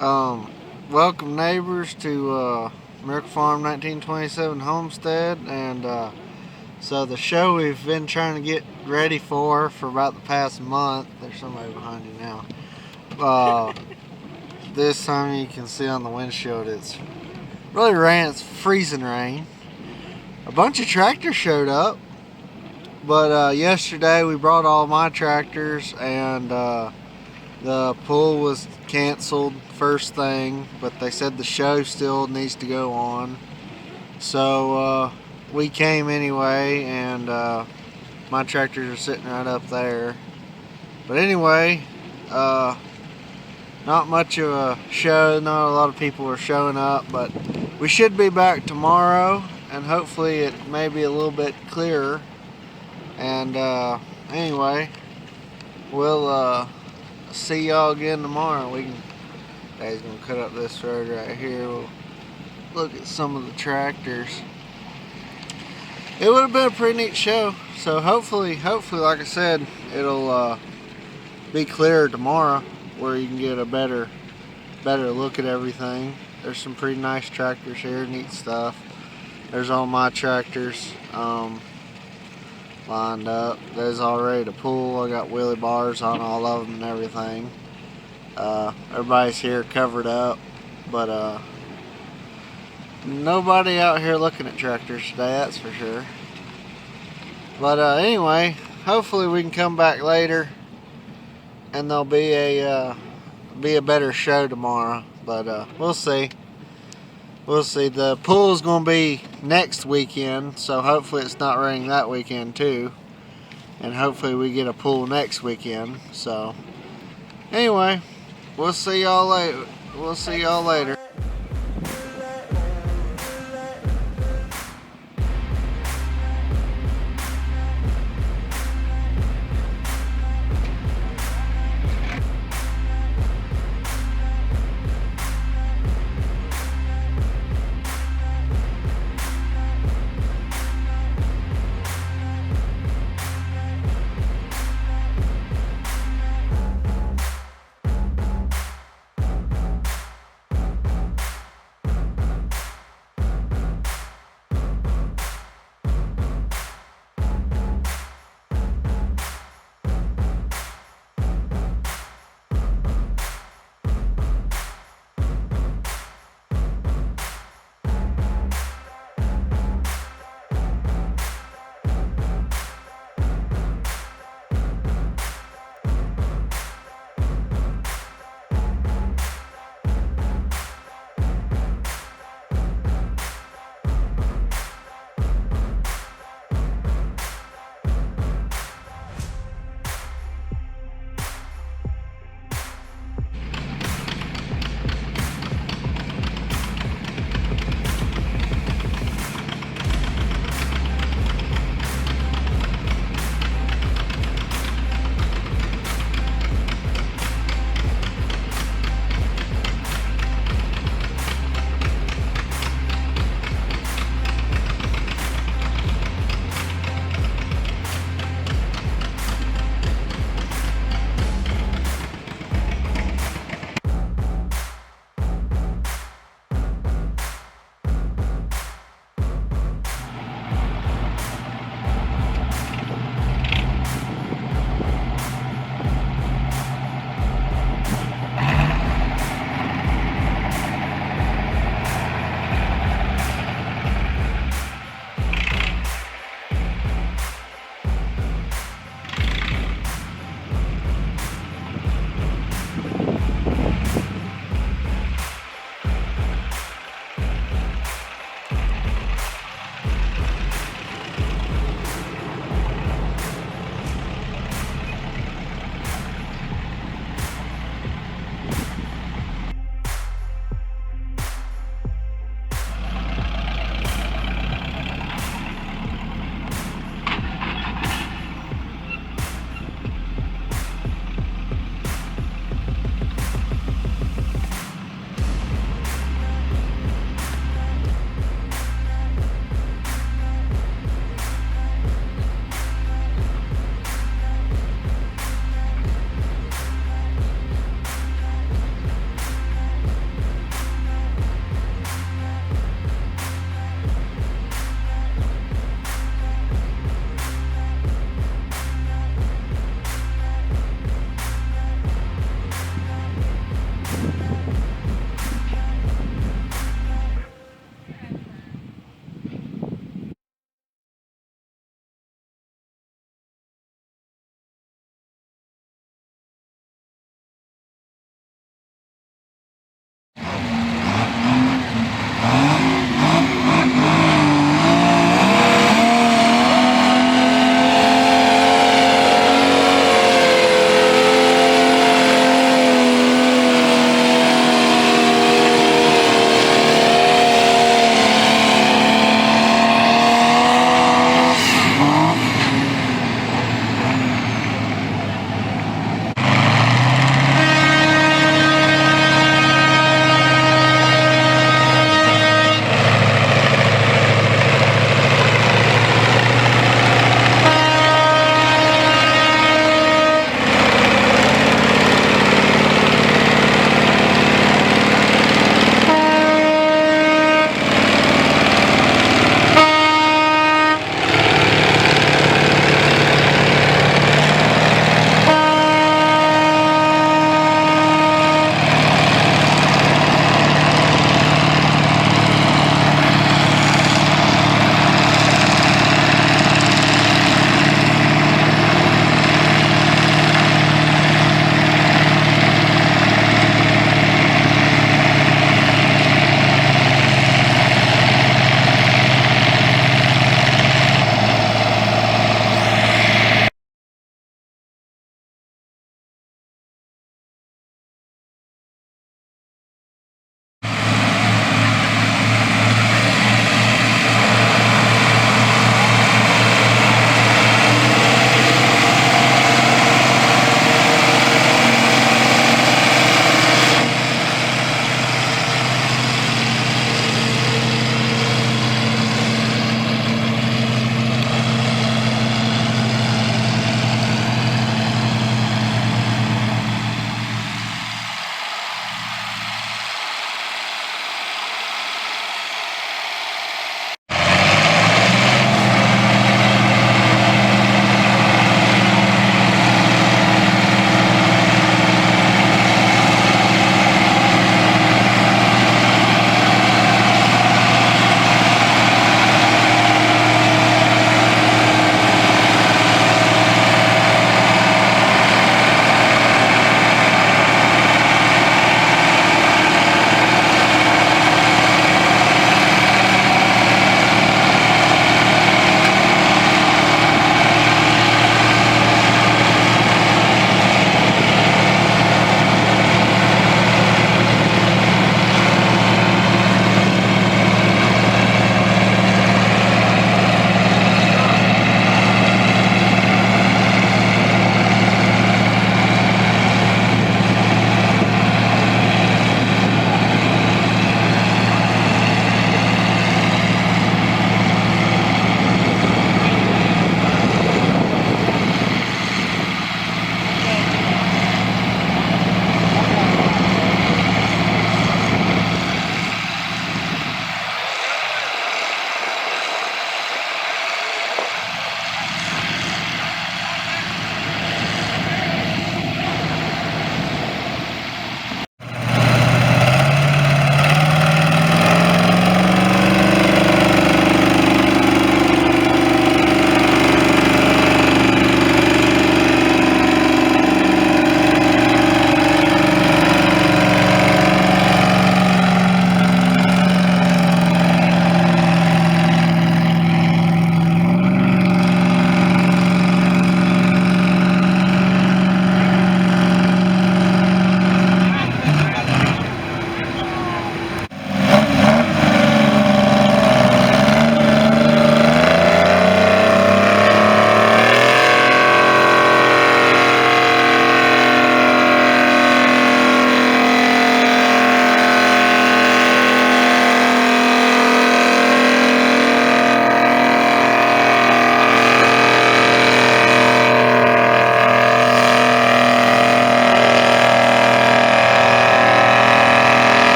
Welcome neighbors to Miracle Farm 1927 Homestead, and so the show we've been trying to get ready for about the past month. There's somebody behind you now. This time you can see on the windshield it's really rain. It's freezing rain. A bunch of tractors showed up, but yesterday we brought all my tractors, and the pool was canceled first thing, but they said the show still needs to go on. So we came anyway, and my tractors are sitting right up there. But anyway, not much of a show. Not a lot of people are showing up, but we should be back tomorrow, and hopefully it may be a little bit clearer. And anyway, we'll see y'all again tomorrow. Daddy's gonna cut up this road right here. We'll look at some of the tractors. It would have been a pretty neat show. So hopefully, like I said, it'll be clearer tomorrow, where you can get a better look at everything. There's some pretty nice tractors here, neat stuff. There's all my tractors lined up. There's already the pool. I got wheelie bars on all of them and everything. Everybody's here covered up, but nobody out here looking at tractors today, that's for sure. But anyway, hopefully we can come back later and there'll be a better show tomorrow. But we'll see. We'll see. The pool's going to be next weekend, so hopefully it's not raining that weekend too. And hopefully we get a pool next weekend. So anyway, we'll see y'all later.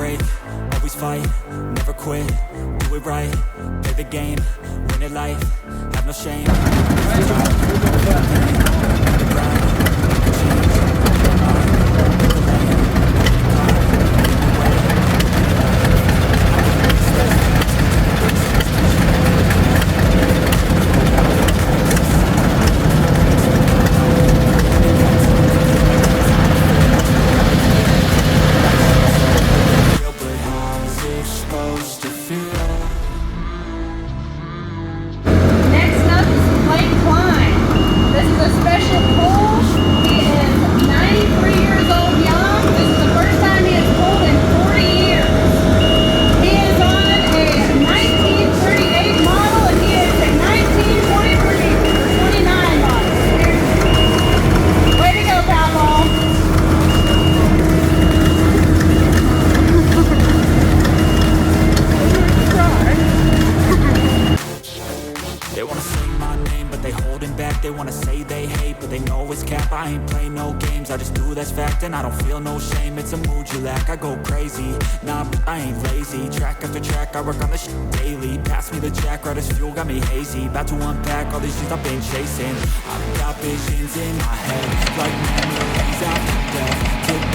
break, always fight, never quit, do it right, play the game, win it life, have no shame. And I don't feel no shame, it's a mood you lack. I go crazy, nah, but I ain't lazy. Track after track, I work on this shit daily. Pass me the jack, right as fuel, got me hazy. About to unpack all these shit I've been chasing. I've got visions in my head, like memories after death.